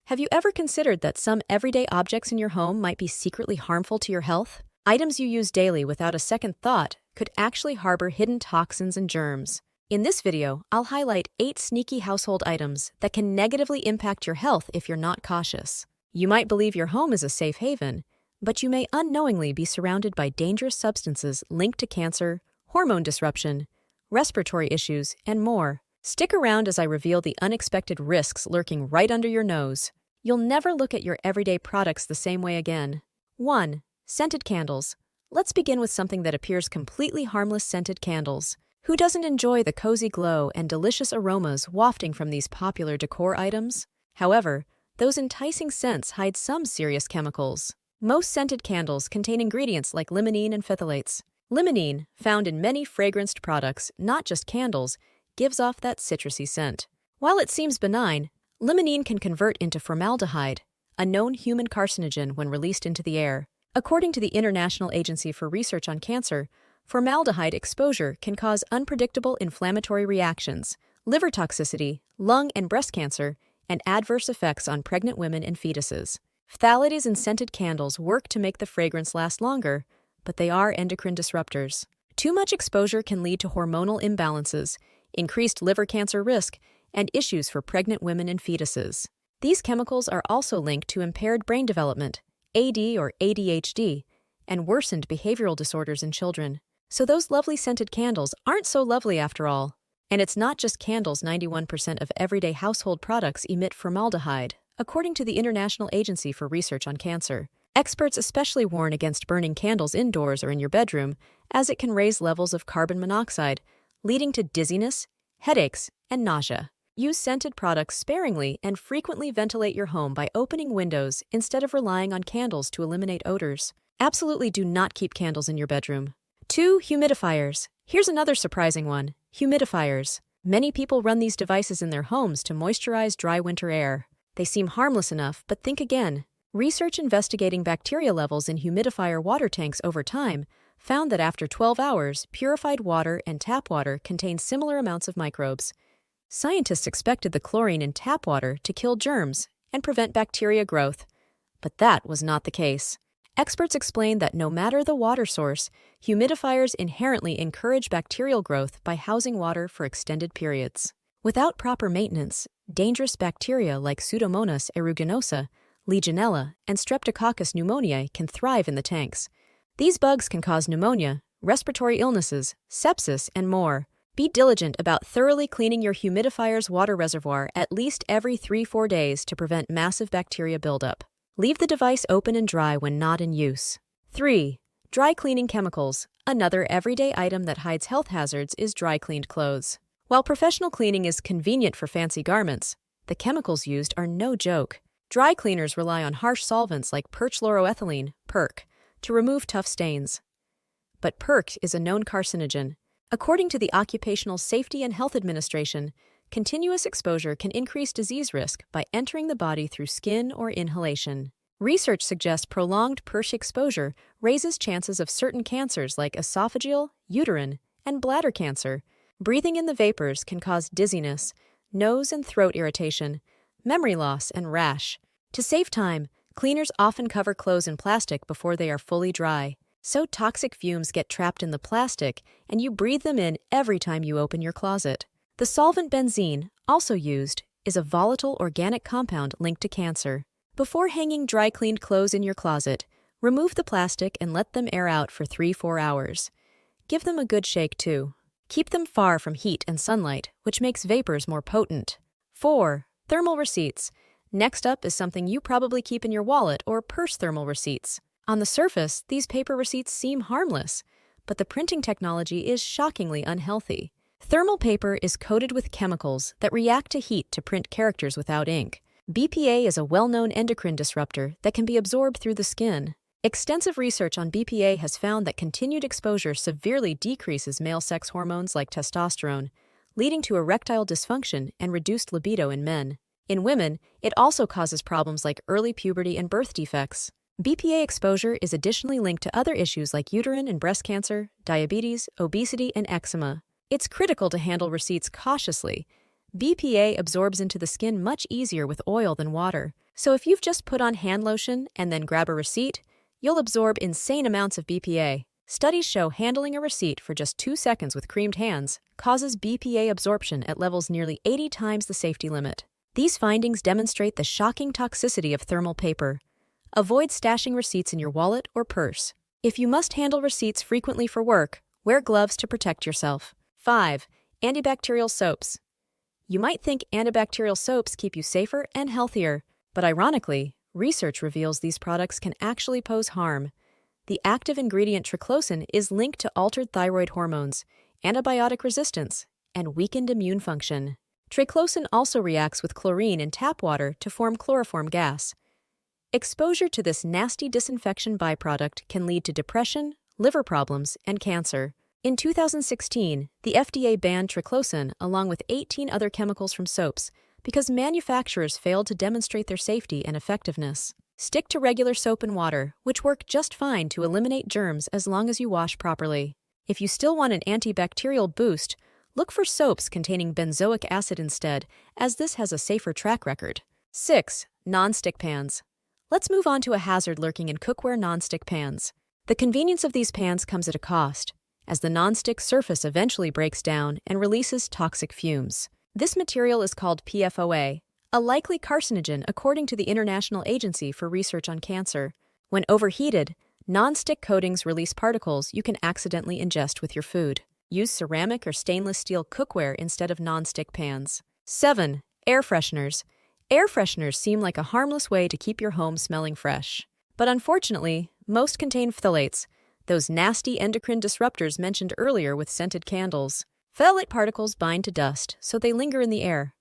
Have you ever considered that some everyday objects in your home might be secretly harmful to your health? Items you use daily without a second thought could actually harbor hidden toxins and germs. In this video, I'll highlight 8 sneaky household items that can negatively impact your health if you're not cautious. You might believe your home is a safe haven, but you may unknowingly be surrounded by dangerous substances linked to cancer, hormone disruption, respiratory issues, and more. Stick around as I reveal the unexpected risks lurking right under your nose. You'll never look at your everyday products the same way again. 1. Scented candles. Let's begin with something that appears completely harmless: scented candles. Who doesn't enjoy the cozy glow and delicious aromas wafting from these popular decor items? However, those enticing scents hide some serious chemicals. Most scented candles contain ingredients like limonene and phthalates. Limonene, found in many fragranced products, not just candles, gives off that citrusy scent. While it seems benign, limonene can convert into formaldehyde, a known human carcinogen when released into the air. According to the International Agency for Research on Cancer, formaldehyde exposure can cause unpredictable inflammatory reactions, liver toxicity, lung and breast cancer, and adverse effects on pregnant women and fetuses. Phthalates in scented candles work to make the fragrance last longer, but they are endocrine disruptors. Too much exposure can lead to hormonal imbalances, increased liver cancer risk, and issues for pregnant women and fetuses. These chemicals are also linked to impaired brain development, AD or ADHD, and worsened behavioral disorders in children. So those lovely scented candles aren't so lovely after all. And it's not just candles. 91% of everyday household products emit formaldehyde, according to the International Agency for Research on Cancer. Experts especially warn against burning candles indoors or in your bedroom, as it can raise levels of carbon monoxide, leading to dizziness, headaches, and nausea. Use scented products sparingly and frequently ventilate your home by opening windows instead of relying on candles to eliminate odors. Absolutely do not keep candles in your bedroom. 2. Humidifiers. Here's another surprising one: humidifiers. Many people run these devices in their homes to moisturize dry winter air. They seem harmless enough, but think again. Research investigating bacteria levels in humidifier water tanks over time found that after 12 hours, purified water and tap water contain similar amounts of microbes. Scientists expected the chlorine in tap water to kill germs and prevent bacteria growth, but that was not the case. Experts explained that no matter the water source, humidifiers inherently encourage bacterial growth by housing water for extended periods. Without proper maintenance, dangerous bacteria like Pseudomonas aeruginosa, Legionella, and Streptococcus pneumoniae can thrive in the tanks. These bugs can cause pneumonia, respiratory illnesses, sepsis, and more. Be diligent about thoroughly cleaning your humidifier's water reservoir at least every 3-4 days to prevent massive bacteria buildup. Leave the device open and dry when not in use. 3. Dry cleaning chemicals. Another everyday item that hides health hazards is dry cleaned clothes. While professional cleaning is convenient for fancy garments, the chemicals used are no joke. Dry cleaners rely on harsh solvents like perchloroethylene, PERC, to remove tough stains. But PERC is a known carcinogen. According to the Occupational Safety and Health Administration, continuous exposure can increase disease risk by entering the body through skin or inhalation. Research suggests prolonged PERC exposure raises chances of certain cancers like esophageal, uterine, and bladder cancer. Breathing in the vapors can cause dizziness, nose and throat irritation, memory loss, and rash. To save time, cleaners often cover clothes in plastic before they are fully dry, so toxic fumes get trapped in the plastic and you breathe them in every time you open your closet. The solvent benzene, also used, is a volatile organic compound linked to cancer. Before hanging dry cleaned clothes in your closet, remove the plastic and let them air out for 3-4 hours. Give them a good shake too. Keep them far from heat and sunlight, which makes vapors more potent. 4. Thermal receipts. Next up is something you probably keep in your wallet or purse: thermal receipts. On the surface, these paper receipts seem harmless, but the printing technology is shockingly unhealthy. Thermal paper is coated with chemicals that react to heat to print characters without ink. BPA is a well-known endocrine disruptor that can be absorbed through the skin. Extensive research on BPA has found that continued exposure severely decreases male sex hormones like testosterone, leading to erectile dysfunction and reduced libido in men. In women, it also causes problems like early puberty and birth defects. BPA exposure is additionally linked to other issues like uterine and breast cancer, diabetes, obesity, and eczema. It's critical to handle receipts cautiously. BPA absorbs into the skin much easier with oil than water, So if you've just put on hand lotion and then grab a receipt, you'll absorb insane amounts of BPA. Studies show handling a receipt for just 2 seconds with creamed hands causes BPA absorption at levels nearly 80 times the safety limit. These findings demonstrate the shocking toxicity of thermal paper. Avoid stashing receipts in your wallet or purse. If you must handle receipts frequently for work, wear gloves to protect yourself. 5. Antibacterial soaps. You might think antibacterial soaps keep you safer and healthier, but ironically, research reveals these products can actually pose harm. The active ingredient triclosan is linked to altered thyroid hormones, antibiotic resistance, and weakened immune function. Triclosan also reacts with chlorine in tap water to form chloroform gas. Exposure to this nasty disinfection byproduct can lead to depression, liver problems, and cancer. In 2016, the FDA banned triclosan along with 18 other chemicals from soaps because manufacturers failed to demonstrate their safety and effectiveness. Stick to regular soap and water, which work just fine to eliminate germs as long as you wash properly. If you still want an antibacterial boost, look for soaps containing benzoic acid instead, as this has a safer track record. 6. Non-stick pans. Let's move on to a hazard lurking in cookware non-stick pans. The convenience of these pans comes at a cost, as the non-stick surface eventually breaks down and releases toxic fumes. This material is called PFOA, a likely carcinogen according to the International Agency for Research on Cancer. When overheated, non-stick coatings release particles you can accidentally ingest with your food. Use ceramic or stainless steel cookware instead of non-stick pans. 7. Air fresheners. Air fresheners seem like a harmless way to keep your home smelling fresh. But unfortunately, most contain phthalates, those nasty endocrine disruptors mentioned earlier with scented candles. Phthalate particles bind to dust, so they linger in the air.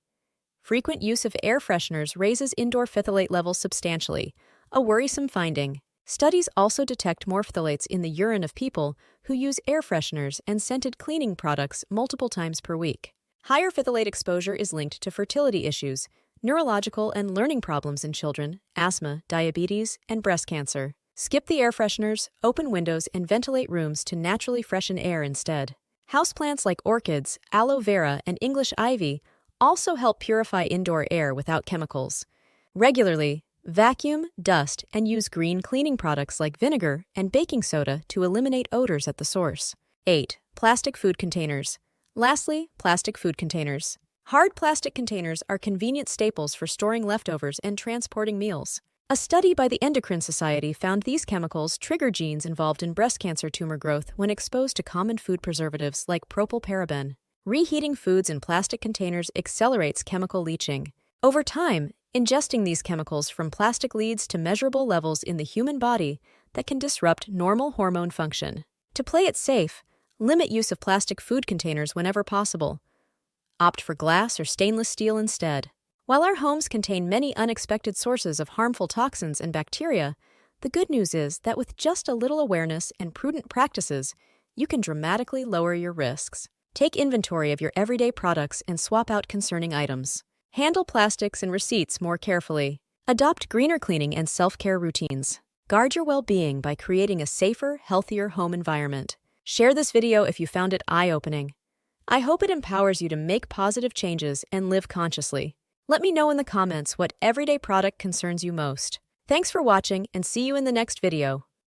Frequent use of air fresheners raises indoor phthalate levels substantially, a worrisome finding. Studies also detect more phthalates in the urine of people who use air fresheners and scented cleaning products multiple times per week. Higher phthalate exposure is linked to fertility issues, neurological and learning problems in children, asthma, diabetes, and breast cancer. Skip the air fresheners, open windows, and ventilate rooms to naturally freshen air instead. Houseplants like orchids, aloe vera, and English ivy also help purify indoor air without chemicals. Regularly, vacuum, dust, and use green cleaning products like vinegar and baking soda to eliminate odors at the source. 8. Plastic food containers. Lastly, plastic food containers. Hard plastic containers are convenient staples for storing leftovers and transporting meals. A study by the Endocrine Society found these chemicals trigger genes involved in breast cancer tumor growth when exposed to common food preservatives like propylparaben. Reheating foods in plastic containers accelerates chemical leaching. Over time, ingesting these chemicals from plastic leads to measurable levels in the human body that can disrupt normal hormone function. To play it safe, limit use of plastic food containers whenever possible. Opt for glass or stainless steel instead. While our homes contain many unexpected sources of harmful toxins and bacteria, the good news is that with just a little awareness and prudent practices, you can dramatically lower your risks. Take inventory of your everyday products and swap out concerning items. Handle plastics and receipts more carefully. Adopt greener cleaning and self-care routines. Guard your well-being by creating a safer, healthier home environment. Share this video if you found it eye-opening. I hope it empowers you to make positive changes and live consciously. Let me know in the comments what everyday product concerns you most. Thanks for watching and see you in the next video.